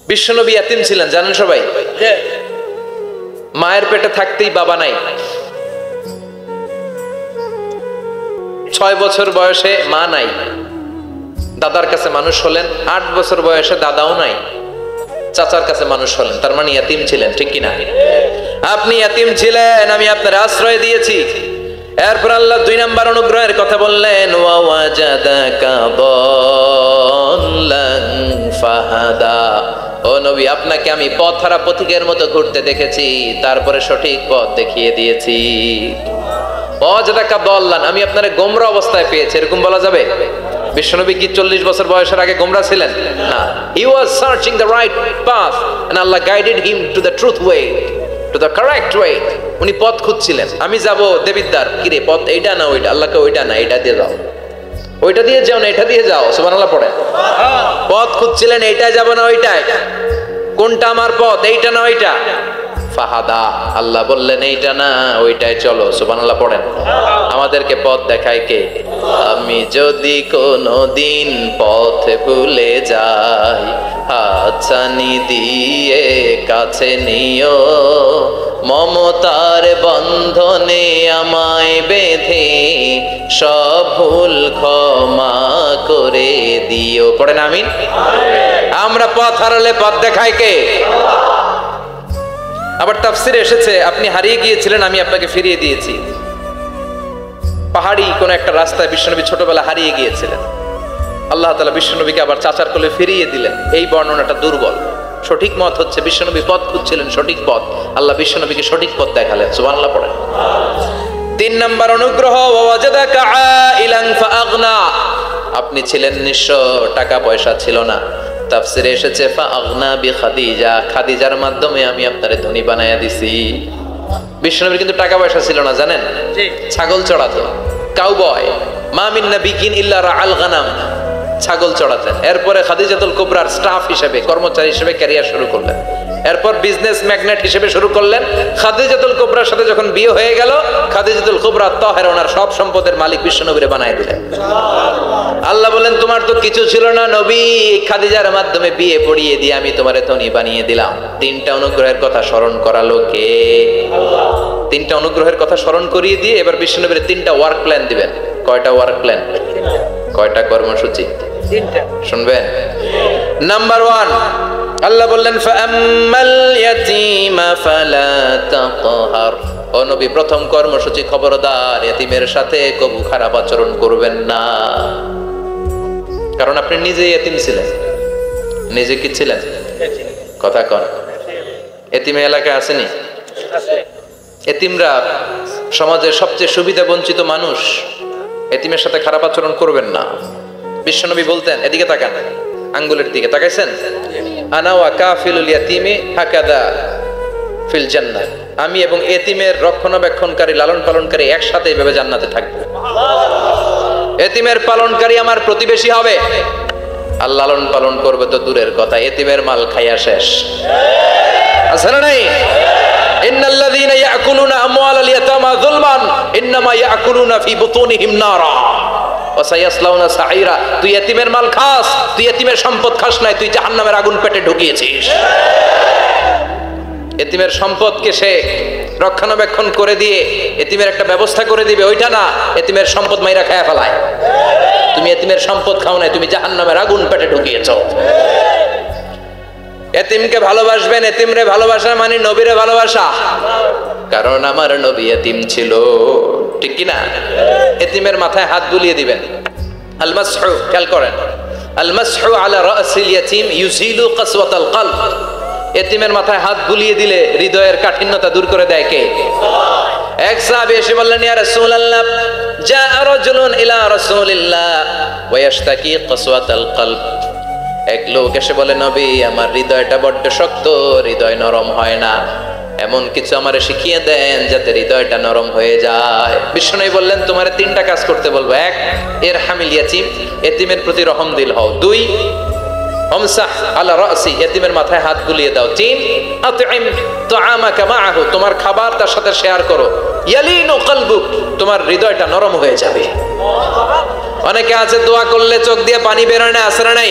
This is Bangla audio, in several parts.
বিশ্বনবী ইয়াতিম ছিলেন জানেন সবাই। মায়ের পেটে থাকতেই বাবা নাই, 6 বছর বয়সে মা নাই, দাদার কাছে মানুষ হলেন। 8 বছর বয়সে দাদাও নাই, চাচার কাছে মানুষ হলেন। তার মানে ইয়াতিম ছিলেন, ঠিক কিনা? আপনি ইয়াতিম ছিলেন, আমি আপনার আশ্রয় দিয়েছি। এরপর আল্লাহ 2 নম্বর অনুগ্রহের কথা বললেন, ওয়া ওয়াজাদাকা দাল্লান ফাহাদা। ও নবী, আপনাকে আমি পথহারা পথিকের মতো ঘুরতে দেখেছি, তারপরে সঠিক পথ দেখিয়ে দিয়েছি। ওয়াজাদাকা দাল্লান, আমি আপনারে গোমরা অবস্থায় পেয়েছি, এরকম বলা যাবে? বিশ্বনবী কি 40 বছর বয়সের আগে গোমরা ছিলেন? না, he was searching the right path and Allah guided him to the truth way, to the correct way. উনি পথ খুঁজছিলেন। আমি যাব দেবিদ্দার, কি রে পথ এইটা না ওইটা? আল্লাহকে ওইটা না এটা দিয়ে যাও, ওইটা দিয়ে যাও না এটা দিয়ে যাও, সুবহানাল্লাহ পড়েন। পথ খুঁজছিলেন, এইটাই যাব না ওইটাই, কোনটা আমার পথ, এইটা না ওইটা? ফাহাদা, আল্লাহ বললেন এইটা না ওইটাই চলো, সুবহানাল্লাহ পড়েন। আমাদেরকে পথ দেখায় কে? আমি যদি কোনদিন পথ ভুলে যাই, হাতছানি দিয়ে কাছে নিও, মমতার বন্ধনে আমায় বেঁধে সব ভুল ক্ষমা করে দিও। পড়েন আমিন। আমরা পথ হারালে পথ দেখায় কে? আবার তাফসিরে এসেছে, আপনি হারিয়ে গিয়েছিলেন, আমি আপনাকে ফিরিয়ে দিয়েছি। পাহাড়ি কোন একটা রাস্তায় বিশ্বনবী ছোটবেলা হারিয়ে গিয়েছিলেন, আল্লাহ তাআলা বিশ্বনবীকে আবার চাচার কোলে ফিরিয়ে দিলেন। এই বর্ণনাটা দুর্বল। সঠিক মত হচ্ছে বিশ্বনবী পথ খুঁজছিলেন, সঠিক পথ, আল্লাহ বিশ্বনবীকে সঠিক পথ দেখালেন, সুবহানাল্লাহ পড়েন। 3 নম্বর অনুগ্রহ, ওয়াজাদাকা আইলান ফাআগনা, আপনি ছিলেন নিঃস্ব, টাকা পয়সা ছিল না। তাফসিরে এসেছে ফাআগনা বিখাদিজা, খাদিজার মাধ্যমে আমি আপনারে ধনী বানায়া দিছি। বিশ্বনবীর কিন্তু টাকা পয়সা ছিল না জানেন, ছাগল চড়াতো, কাউবয়। মা মিন নাবিয়্যিন ইল্লা রাআল গানাম, ছাগল চড়াতেন। এরপরে খাদিজাতুল কুবরার স্টাফ হিসেবে, কর্মচারী হিসেবে ক্যারিয়ার শুরু করলেন। এরপর বিজনেস ম্যাগনেট হিসেবে শুরু করলেন। খাদিজাতুল কুবরার সাথে যখন বিয়ে হয়ে গেল, খাদিজাতুল কুবরা তাহেরা ওনার সব সম্পদের মালিক বিশ্বনবীরে বানায় দিলেন। আল্লাহ বলেন, তোমার তো কিছু ছিল না নবী, খাদিজার মাধ্যমে বিয়ে পড়িয়ে দিয়ে আমি তোমারে ধনী বানিয়ে দিলাম। 3টা অনুগ্রহের কথা স্মরণ করালো কে? আল্লাহ। 3টা অনুগ্রহের কথা স্মরণ করিয়ে দিয়ে এবার বিশ্বনবীরে 3টা ওয়ার্ক প্ল্যান দিবেন। কয়টা ওয়ার্ক প্ল্যান? কয়টা কর্মসূচি? 3টা। শুনবেন। নাম্বার 1, আল্লাহ বললেন ফাআম্মাল ইয়াতীমা ফালা তাকহার। ও নবী, প্রথম কর্মসূচি, খবরদার এতিমের সাথে কবু খারাপ আচরণ করবেন না। কারণ আপনি নিজে এতিম ছিলেন। নিজে কি ছিলেন? কথা কন। এতিমে এলাকায় আসেনি? এতিমরা সমাজের সবচেয়ে সুবিধা বঞ্চিত মানুষ। এতিমের সাথে খারাপ আচরণ করবেন না। বিশ্বনবী বলতেন, এদিকে তাকান, আঙ্গুলের দিকে তাকাইছেন, আনা ওয়া কাফিলুল ইয়াতীমি হাকাদা ফিল জান্নাহ, আমি এবং এতিমের রক্ষণাবেক্ষণকারী, লালন পালনকারী একসাথে এইভাবে জান্নাতে থাকবো। এতিমের পালনকারী আমার প্রতিবেশী হবে, আর লালন পালন করবে তো দূরের কথা, এতিমের মাল খাইয়া শেষ। আছে না নাই? ইন্নাল্লাযীনা ইয়াকুলুনা আমওয়ালাল ইয়াতামা যুলমান ইন্নামা ইয়াকুলুনা ফি বুতুনিহিম নারা ওয়া সায়াসলাউনা সাঈরা। তুই এতিমের মাল খাস, তুই এতিমের সম্পদ খাস নাই, তুই জাহান্নামের আগুন পেটে ঢুকিয়েছিস। এতিমের সম্পদকে সে রক্ষণাবেক্ষণ করে দিয়ে এতিমের একটা ব্যবস্থা করে দিবে, ওইটা না, এতিমের সম্পদ মাইরা খায়া ফেলায়। তুমি এতিমের সম্পদ খাও নাই, তুমি জাহান্নামের আগুন পেটে ঢুকিয়েছো। এতিমকে ভালোবাসবেন, এতিমরে ভালোবাসা মানে নবীরে ভালোবাসা। কারণ আমার নবী এতিম ছিল, ঠিক কি না? এতিমের মাথায় হাত বুলিয়ে দিবেন। আল মাসহু, খেয়াল করেন, আল মাসহু আলা রাসিল ইয়াতীম ইউজিলু কাসওয়াতাল কলব। এতিমের মাথায় হাত বুলিয়ে দিলে হৃদয়ের কাঠিন্যতা দূর করে দেয় কে? এক সাহাবী এসে বললেন, ইয়া রাসূলুল্লাহ, জাআ রাজুলুন ইলা রাসূলিল্লাহ ওয়া ইয়াশতাকি কাসওয়াতাল কলব। এক লোক এসে বলে, নবী, আমার হৃদয়টা বড্ড শক্ত, হৃদয় নরম হয় না, এমন কিছু আমারে শিখিয়ে দেন যাতে হৃদয়টা নরম হয়ে যায়। বিশ্বনবী বললেন, তোমারে 3টা কাজ করতে বলবো। 1, ইরহামিল ইয়াতীম, এতিমের প্রতি রহম দিল হও। 2, আমসাহ আলা রাসি, এতিমের মাথায় হাত বুলিয়ে দাও। 3, আতইম তুআমাকা মাআহু, তোমার খাবার তার সাথে শেয়ার করো। ইয়ালিনু কলবুক, তোমার হৃদয়টা নরম হয়ে যাবে। অনেকে আছে দোয়া করলে চোখ দিয়ে পানি বের হয় না, আসে না নাই?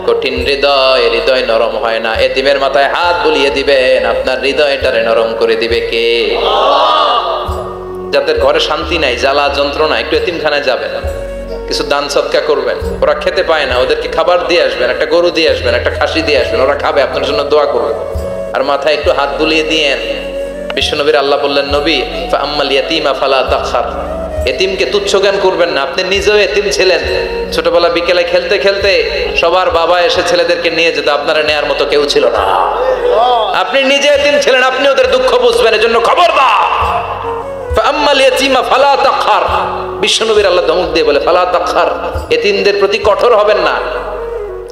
কঠিন হৃদয়, হৃদয় নরম নরম হয় না। এতিমের মাথায় হাত বুলিয়ে দিবেন, আপনার হৃদয়টারে নরম করে দিবে কে? যাদের ঘরে শান্তি নাই, জ্বালা যন্ত্রণা, একটু এতিমখানায় যাবেন, কিছু দান সদকা করবেন। ওরা খেতে পায় না, ওদেরকে খাবার দিয়ে আসবেন, একটা গরু দিয়ে আসবেন, একটা খাসি দিয়ে আসবেন, ওরা খাবে, আপনার জন্য দোয়া করবে। আর মাথায় একটু হাত বুলিয়ে দিয়েন। বিশ্বনবীর আল্লাহ বললেন, নবী ফাআম্মাল ইয়াতীমা ফালা তাখশার, এতিমকে তুচ্ছ জ্ঞান করবেন না। আপনি নিজেও এতিম ছিলেন, ছোটবেলা বিকেলে খেলতে খেলতে সবার বাবা এসে ছেলেদেরকে নিয়ে যেত, আপনারা নেয়ার মতো কেউ ছিল না। আপনি নিজে এতিম ছিলেন, আপনি ওদের দুঃখ বুঝবেন, এজন্য খবরদার ফাআম্মাল ইয়াতীমা ফালা তাখশার। বিশ্বনবীর আল্লাহ ধমক দিয়ে বলে ফালা তাখশার, এতিমদের প্রতি কঠোর হবেন না,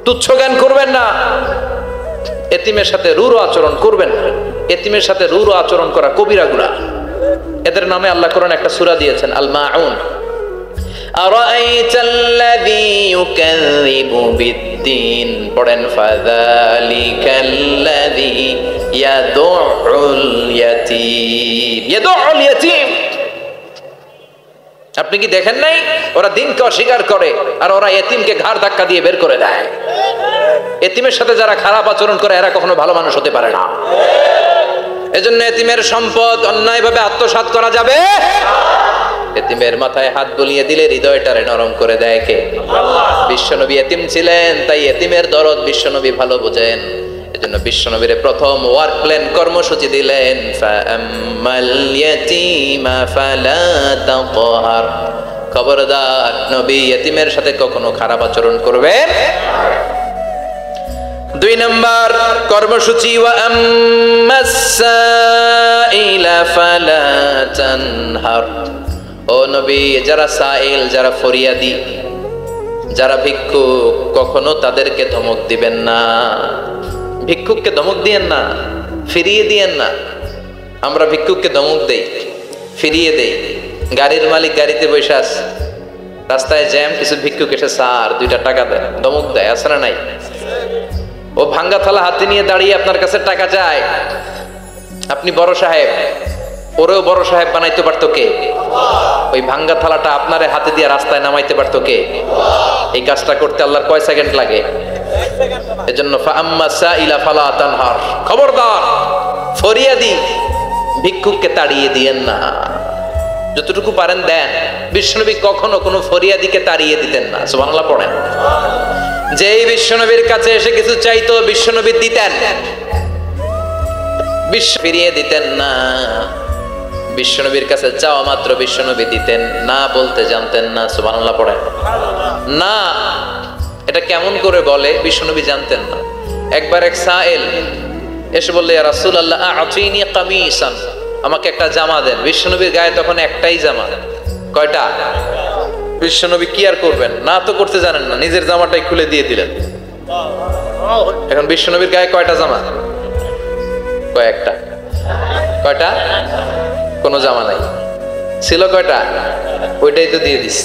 তুচ্ছ জ্ঞান করবেন না, এতিমের সাথে রূঢ় আচরণ করবেন না। এতিমের সাথে রূঢ় আচরণ করা কবিরা গুনাহ। এদের নামে আল্লাহ কোরআনে একটা সূরা দিয়েছেন, আল মাউন। আরাআইতাল্লাযী ইউকাযযিবু বিদ্দীন, পড়েন ফাযালিকাল্লাযী ইয়াদুউল ইয়াতীম। ইয়াদুউল ইয়াতীম, আপনি কি দেখেন নাই? ওরা দিনকে অস্বীকার করে আর ওরা এতিমকে ঘাড় ধাক্কা দিয়ে বের করে দেয়। এতিমের সাথে যারা খারাপ আচরণ করে এরা কখনো ভালো মানুষ হতে পারে না। এজন্য এতিমের সম্পদ অন্যায়ভাবে আত্মসাৎ করা যাবে। এতিমের মাথায় হাত বুলিয়ে দিলে হৃদয়টারে নরম করে দেয় কে? বিশ্বনবী এতিম ছিলেন, তাই এতিমের দরদ বিশ্বনবী ভালো বোঝেন। এজন্য বিশ্বনবীর প্রথম ওয়ার্ক প্ল্যান কর্মসূচি দিলেন, ফাআম্মাল ইয়াতীমা ফালা তাকহার। খবরদার, নবী এতিমের সাথে কখনো খারাপ আচরণ করবেন। 2 নম্বর কর্মসূচি, ওয়া আম্মাস সাইলা ফালা তানহার। ও নবী, যারা সাইল, যারা ফরিয়াদি, যারা ভিক্ষুক, কখনো তাদেরকে ধমক দিবেন না। ভিক্ষুককে ধমক দিয়েন না, ফিরিয়ে দিয়েন না। আমরা ভিক্ষুককে ধমক দেই, ফিরিয়ে দেই। গাড়ির মালিক গাড়িতে বসে আছে, রাস্তায় জ্যাম, কিছু ভিক্ষুক এসে স্যার 2টা টাকা দেয়, ধমক দেয়, আছে না নাই? ও ভাঙ্গা থালা হাতে নিয়ে দাঁড়িয়ে আপনার কাছে টাকা চায়। আপনি বড় সাহেব, ওরেও বড় সাহেব বানাইতে পারতো কে? ওই ভাঙ্গা থালাটা আপনারে হাতে দিয়ে রাস্তায় নামাইতে পারতো কে? এই কাজটা করতে আল্লাহর কয় সেকেন্ড লাগে? এজন্য ফাআম্মাস সাইলা ফালা তানহার। খবরদার, ফরিয়াদি ভিক্ষুককে তাড়িয়ে দিয়েন না, যতটুকু পারেন দেন। বিশ্বনবী কখনো কোনো ফরিয়াদিকে তাড়িয়ে দিতেন না। সুবহানাল্লাহ পড়েন। যেই বিশ্বনবীর কাছে এসে কিছু চাইতো, বিশ্বনবী দিতেন, ফিরিয়ে দিতেন না। বিশ্বনবীর কাছে চাওয়া মাত্র বিশ্বনবী দিতেন, না বলতে জানতেন না। সুবহানাল্লাহ পড়েন। না, এটা কেমন করে বলে বিশ্বনবী জানতেন না। একবার এক সাইল এসে বললে, ইয়া রাসূলুল্লাহ আ'তিনি কামিসান, আমাকে একটা জামা দেন। বিশ্বনবীর গায়ে তখন একটাই জামা। কয়টা? বিশ্বনবী কি আর করবেন, না তো করতে জানেন না, নিজের জামাটাই খুলে দিয়ে দিলেন। এখন বিশ্বনবীর গায়ে কয়টা জামা? কয়েকটা। কয়টা? কোনো জামা নাই। ছিল কয়টা? ওইটাই তো দিয়ে দিস।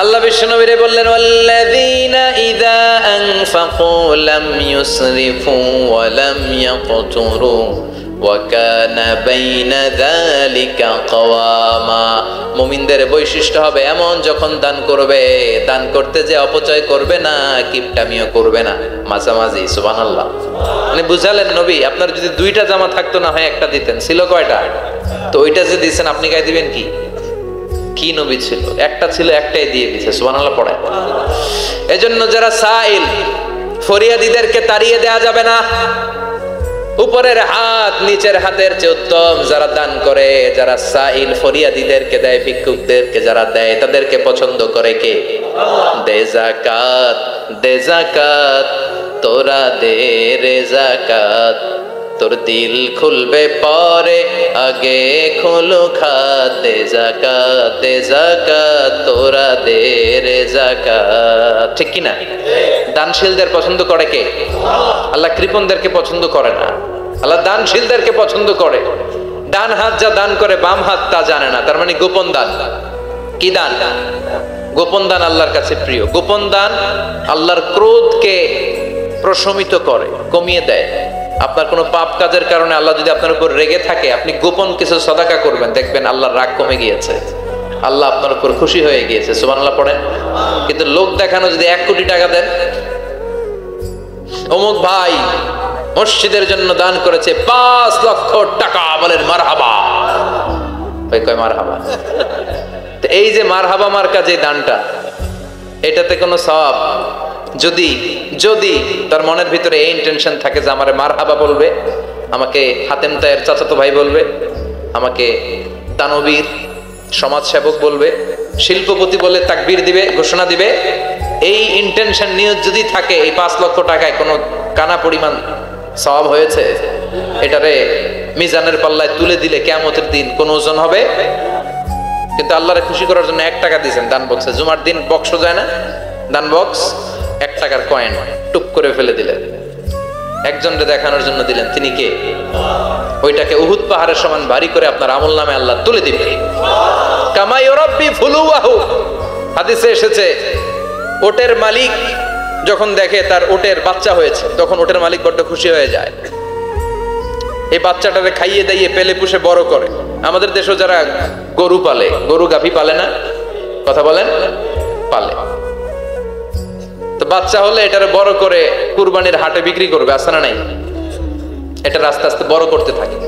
আল্লাহ বিশ্বনবীরে বললেন, ওয়াল্লাযীনা ইযা আনফাকু লাম ইউসরিফু ওয়া লাম ইয়াকতুরু ওয়া কানা বাইনা যালিকা কাওয়ামা। মুমিনদের বৈশিষ্ট্য হবে এমন, যখন দান করবে, দান করতে যে অপচয় করবে না, কিপটামিও করবে না, মাঝামাঝি। সুবহানাল্লাহ। মানে বুঝালেন নবী, আপনার যদি 2টা জামা থাকতো না হয় একটা দিতেন। ছিল কয়টা? তো ওইটা যে দিয়েছেন আপনি গায়ে দিবেন কি? কি নবী ছিল? একটা ছিল, একটাই দিয়ে দিয়েছে। সুবহানাল্লাহ পড়ে। এজন্য যারা সাইল, ফরিয়াদিদেরকে তাড়িয়ে দেয়া যাবে না। উপরের হাত নিচের হাতের চেয়ে উত্তম। যারা দান করে, যারা সাইল ফরিয়াদিদেরকে দেয়, ভিক্ষুকদেরকে যারা দেয়, তাদেরকে পছন্দ করে কে? দে যাকাত, দে যাকাত, তোরা দে রে যাকাত, তোর দিল খুলবে পরে, আগে খোলো খাত। দে যাকাত, দে যাকাত, তোরা দে রে যাকাত। ঠিক কি না? দানশীলদের পছন্দ করে কে? আল্লাহ কৃপণদেরকে পছন্দ করে না, আল্লাহ দানশীলদেরকে পছন্দ করে। ডান হাত যা দান করে, বাম হাত তা জানে না, তার মানে গোপন দান। কি দান? গোপন দান আল্লাহর কাছে প্রিয়। গোপন দান আল্লাহর ক্রোধকে প্রশমিত করে, কমিয়ে দেয়। আপনার কোনো পাপ কাজের কারণে আল্লাহ যদি আপনার উপর রেগে থাকে, আপনি গোপন কিছু সাদাকা করবেন, দেখবেন আল্লাহর রাগ কমে গিয়েছে, আল্লাহ আপনার উপর খুশি হয়ে গিয়েছে। সুবহানাল্লাহ পড়েন। কিন্তু লোক দেখানো যদি 1 কোটি টাকা দেন, অমুক ভাই মসজিদের জন্য দান করেছে 5 লক্ষ টাকা, বলেন মারহাবা। ভাই কয় মারহাবা। তো এই যে মারহাবা মার্কা যে দানটা, এটাতে কোনো সওয়াব যদি যদি তার মনের ভিতরে এই ইন্টেনশন থাকে যে আমারে মারহাবা বলবে, আমাকে হাতেম তায়ের চাচাতো ভাই বলবে, আমাকে দানবীর সমাজসেবক বলবে, শিল্পপতি বলে তাকবীর দিবে, ঘোষণা দিবে, এই ইন্টেনশন নিয়ে যদি থাকে, এই 5 লক্ষ টাকায় কোনো কানা পরিমাণ সওয়াব হয়েছে, এটারে মিজানের পাল্লায় তুলে দিলে কিয়ামতের দিন কোন ওজন হবে? কিন্তু আল্লাহরে খুশি করার জন্য 1 টাকা দিয়েছেন দান বক্সে। জুমার দিন বক্স যায় না, দান বক্স, 1 টাকার কয়েন টুক করে ফেলে দিলেন, একজনকে দেখানোর জন্য দিলেন। তিনি কে? ওইটাকে উহুদ পাহাড়ের সমান ভারী করে আপনার আমল নামে আল্লাহ তুলে দিবে। কামা ইউরাব্বি ফুলুয়াহু, হাদিসে এসেছে ওটের মালিক যখন দেখে তার ওটের বাচ্চা হয়েছে, তখন ওটের মালিক বড্ড খুশি হয়ে যায়। এই বাচ্চাটাকে খাইয়ে দাইয়ে পেলে পুষে বড় করে। আমাদের দেশে যারা গরু পালে, গরু গাভী পালে না, কথা বলেন, পালে, তো বাচ্চা হলে এটারে বড় করে কুরবানির হাটে বিক্রি করবে, আছে না নাই? এটা আস্তে আস্তে বড় করতে থাকে,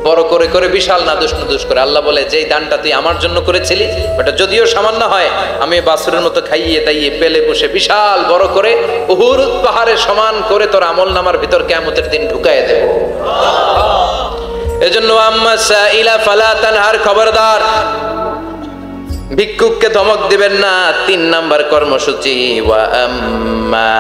বড় করে করে বিশাল নাদুস নুদুস করে। আল্লাহ বলে, যেই দানটা তুই আমার জন্য করেছিলি, ওটা যদিও সামান্য হয়, আমি বাছুরের মতো খাইয়ে দাইয়ে পেলে পুষে বিশাল বড় করে উহুদ পাহাড়ের সমান করে তোর আমল নামার ভিতর কিয়ামতের দিন ঢুকায় দেব। এজন্য আম্মা সাইলা ফালা তানহার, খবরদার ভিক্ষুককে ধমক দিবেন না। 3 নাম্বার কর্মসূচি, ওয়া আম্মা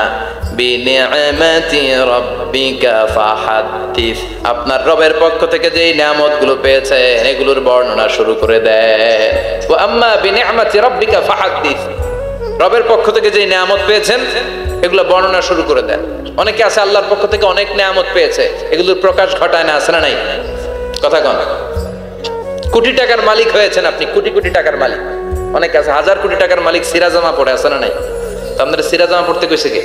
বিনিআমাতি রাব্বিকা ফাহাদ্দিস, আপনার রবের পক্ষ থেকে যেই নিয়ামতগুলো পেয়েছেন এগুলোর বর্ণনা শুরু করে দেন। ওয়া আম্মা বিনিআমাতি রাব্বিকা ফাহাদ্দিস, রবের পক্ষ থেকে যেই নিয়ামত পেয়েছেন এগুলো বর্ণনা শুরু করে দেন। অনেকে আছে আল্লাহর পক্ষ থেকে অনেক নিয়ামত পেয়েছে, এগুলোর প্রকাশ ঘটায় না, আছে না নাই? কথা কন। কোটি টাকার মালিক হয়েছেন আপনি, কোটি কোটি টাকার মালিক। অনেক আছে 1000 কোটি টাকার মালিক, সিরা জামা পড়ে, আছে না নাই? তো আপনারা সিরা জামা পড়তে কইছে কে?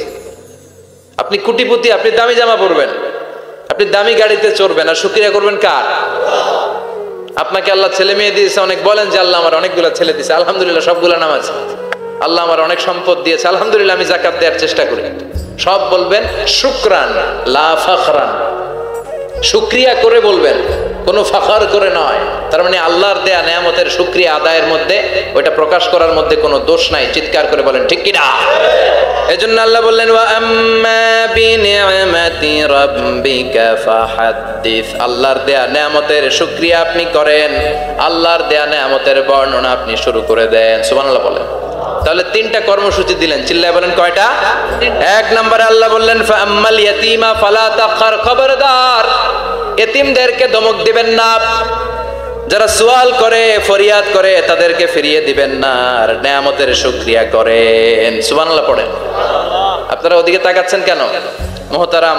আপনি কোটিপতি, আপনি দামি জামা পরবেন, আপনি দামি গাড়িতে চড়বেন, আর শুকরিয়া করবেন কার? আপনাকে আল্লাহ ছেলে মেয়ে দিয়েছে, অনেক বলেন যে আল্লাহ আমার অনেকগুলো ছেলে দিয়েছে, আলহামদুলিল্লাহ সবগুলো নামাজ। আল্লাহ আমার অনেক সম্পদ দিয়েছে, আলহামদুলিল্লাহ আমি যাকাত দেওয়ার চেষ্টা করি। সব বলবেন শুকরান লা ফাখরান, শুকরিয়া করে বলবেন, কোনো ফাখর করে নয়। তার মানে আল্লাহর দেয়া নিয়ামতের শুকরিয়া আদায়ের মধ্যে, ওইটা প্রকাশ করার মধ্যে কোনো দোষ নাই। চিৎকার করে বলেন ঠিক কি না? এজন্য আল্লাহ বললেন, ওয়া আম্মা বিনিআমাতি রাব্বিকা ফাহাদ্দিস, আল্লাহর দেয়া নিয়ামতের শুকরিয়া আপনি করেন, আল্লাহর দেয়া নিয়ামতের বর্ণনা আপনি শুরু করে দেন। সুবহানাল্লাহ বলেন। তাহলে 3টা কর্মসূচি দিলেন, চিল্লায় বলেন কয়টা? 1 নম্বরে আল্লাহ বললেন, ফাআম্মাল ইয়াতীমা ফালা তাকহার, খবরদার এতিমদেরকে ধমক দিবেন না, যারা সওয়াল করে ফরিয়াদ করে তাদেরকে ফিরিয়ে দিবেন না, আর নিয়ামতের শুকরিয়া করেন। সুবহানাল্লাহ পড়েন। আপনারা ওদিকে তাকাচ্ছেন কেন? মুহতারাম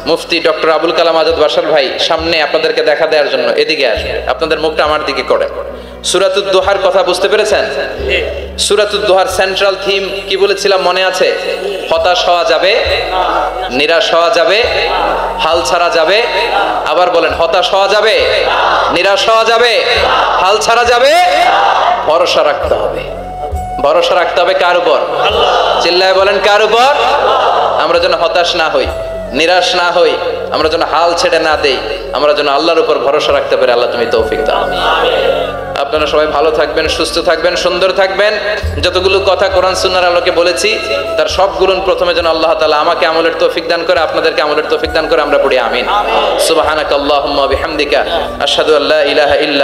মুফতি ডক্টর আবুল কালাম আজাদ বাশার ভাই সামনে আপনাদেরকে দেখা দেওয়ার জন্য এদিকে আসবে, আপনাদের মুখটা আমার দিকে করেন। সূরাতুদ দুহার কথা বুঝতে পেরেছেন? সূরাতুদ দুহার সেন্ট্রাল থিম কি বলেছিলাম মনে আছে? হতাশ হওয়া যাবে, নিরাশ হওয়া যাবে, হাল ছাড়া যাবে। আবার বলেন, হতাশ হওয়া যাবে, নিরাশ হওয়া যাবে, হাল ছাড়া যাবে, ভরসা রাখতে হবে। ভরসা রাখতে হবে কার উপর? চিল্লায় বলেন কার উপর? আমরা যেন হতাশ না হই, নিরাশ না হই, আমরা যেন হাল ছেড়ে না দেই, আমরা যেন আল্লাহর উপর ভরসা রাখতে পারি। আল্লাহ তুমি তৌফিক দাও। আপনারা সবাই ভালো থাকবেন, সুস্থ থাকবেন, সুন্দর থাকবেন। যতগুলো কথা কোরআন সুন্নাহর আলোকে বলেছি তার সবগুলো প্রথমে যেন আল্লাহ তাআলা আমাকে আমলের তৌফিক দান করে, আপনাদেরকে আমলের তৌফিক দান করে। আমরা পড়ি আমিন। সুবহানাকাল্লাহুম্মা ওয়া বিহামদিকা আশহাদু আল্লা ইলাহা ইল্লা